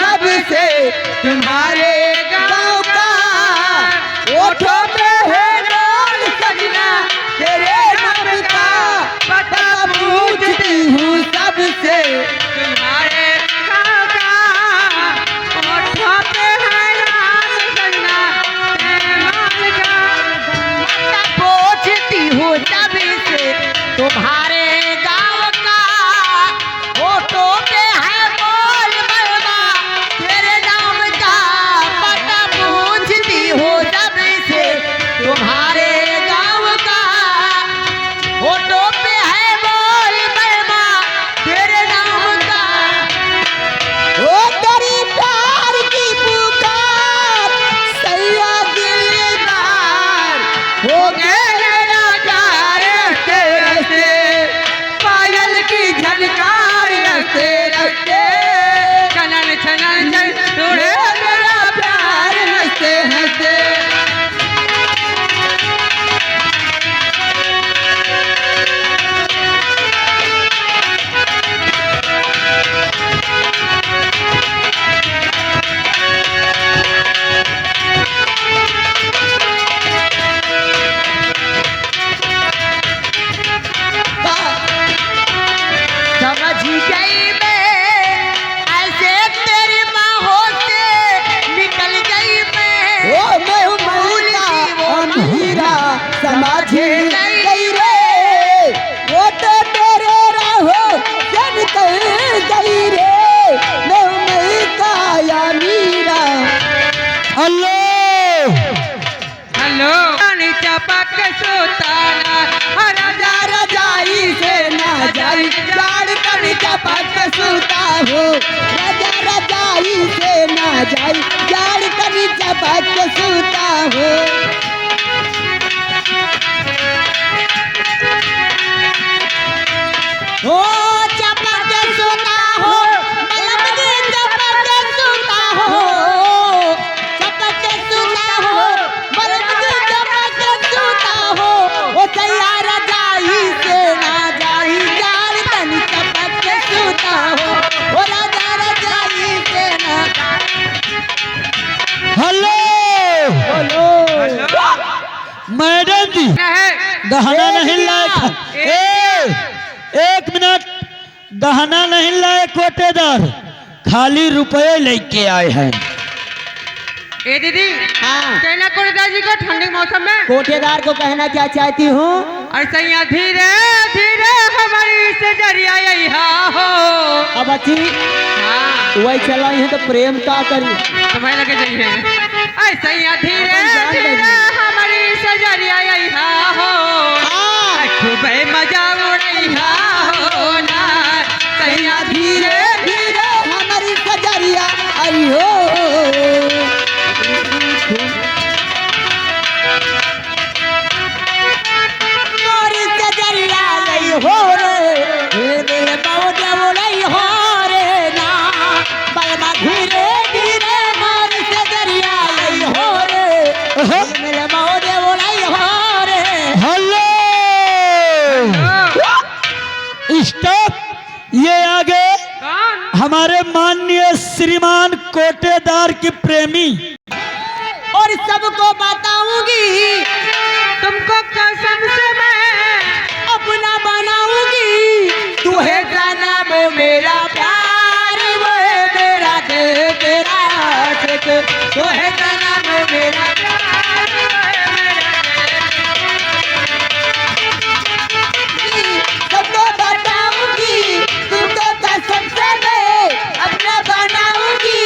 सबसे तुम्हारे गाँव का ओठों पे है रोल सजना तेरे नाम का पता पूछती हूँ सबसे तुम्हारे गाँव का ओठों पे है रोल सजना तेरे नाम का पता पूछती हूँ सबसे तुम्हारे गाँव का ओठों पे है बोल बलवा तेरे नाम का पता पूछती हूँ सबसे तुम्हारे गाँव का ओठों पे है बोल बलवा तेरे नाम का ओ तेरी प्यार की पुकार सैया दिलदार हो गए मेरा प्यार तेरे से पायल की झनकार रखते रखते छनन छनन छन उड़े मेरा प्यार हंसते हंसते समझ गई मैं ऐसे तेरी बाहों से निकल गई मैं ओ मैं हूँ मौला हीरा समझ गई रे वो तो तेरे राहों से निकल गई रे मैं हूँ काया मीरा हेलो हेलो चपक सोताना राजा रजाई से ना जाई जाड़ कर चपक सुता हो राजा रजाई से ना जाई जाड़ कर चपक सुता हो ओ चपक सुता हो मलम के चपक सुता हो चपक सुता हो मलम के चपक सुता हो ओ सैया रजाई से ना जाई जाड़ कर चपक सुता हो ओ राजा रजाई से ना हेलो बोलो मैडम जी गहना नहीं लाए एक मिनट गहना नहीं लाए कोटेदार खाली रुपए लेके आए हैं ए दीदी हाँ कहना कोटेदार जी को ठंडी मौसम में कोटेदार को कहना क्या चाहती हूँ ऐसा ही धीरे धीरे हमारी से जरिया यही हो अब अच्छी हाँ वही चला है तो प्रेम का करी तुम्हें लगे जाइए ऐसा ही धीरे जान धीरे दीजिए। हमारी से जरिया यही हो खूब मजा उड़ई हो ना सैया धीरे धीरे हमारी सजरिया आई हो मोरी सजरिया आई हो रे मेरे बाबू उड़ई हो रे ना बलमा धीरे धीरे मोरी सजरिया आई हो रे मेरे बाबू उड़ई हो रे हेलो स्टॉप ये आगे कौन हमारे माननीय श्रीमान कोटेदार की प्रेमी और सबको बताऊंगी तुमको कसम से मैं अपना बनाऊंगी तू है नाम मेरा प्यार वो है मेरा दिल तेरा आशिक तू है नाम मेरा प्यार वो है मेरा दिल सबको बताऊंगी तुमको कसम से मैं अपना बनाऊंगी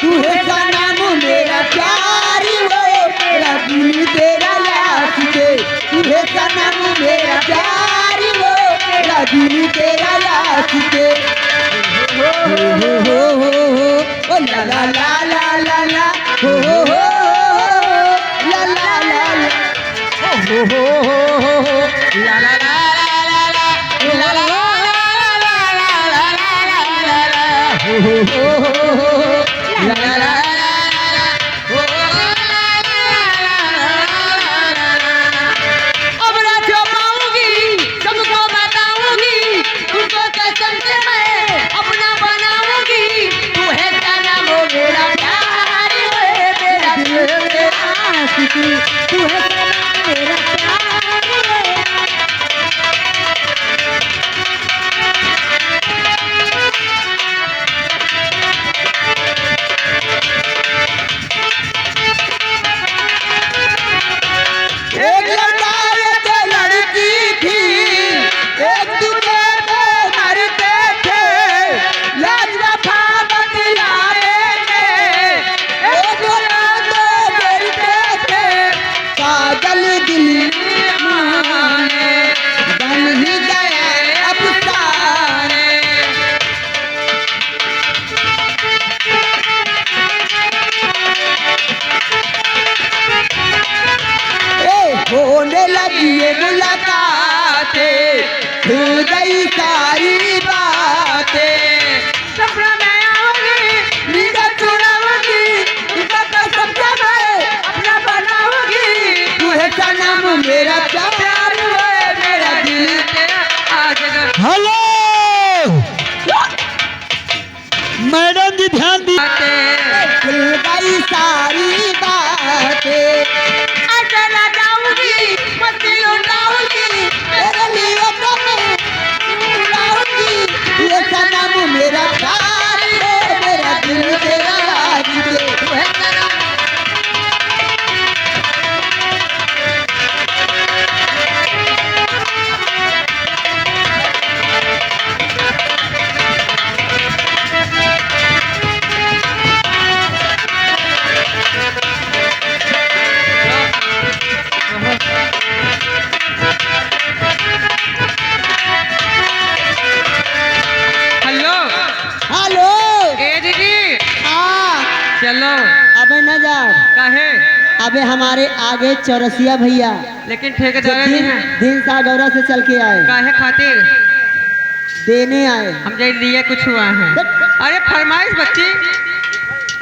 तू है नाम मेरा प्यार वो मेरा दिल तेरा आशिक तू है नाम मेरा प्यार वो मेरा दिल तेरा आशिक हो ला ला ला ला ला ला हो ला ला ला ला हो ला ला ला ला ला ला ला ला ला ला अब ना छुपाऊंगी सबको बताऊंगी तुमको कसम से मैं अपना बनाऊंगी तू है नाम अबे न जा, काहे? अबे हमारे आगे चौरसिया भैया लेकिन ठेकेदार दिन, नहीं है। दिन सागौरा से चल के आए, काहे खातिर? देने आए। हम जय लिए कुछ हुआ है। अरे फरमाइश बच्ची।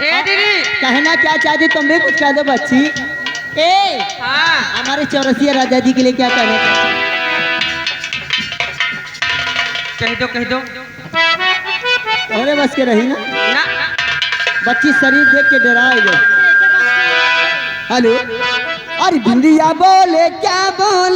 ए दीदी। कहना क्या चाहती तुम भी कुछ कह दो बच्ची। ए हाँ हमारे चौरसिया राजा जी के लिए क्या कहना चाहती? कह दो। तोहरे बस के रही ना, ना बच्ची शरीर देख के डरा गई। हेलो, अरे बिंदिया बोले क्या बोले।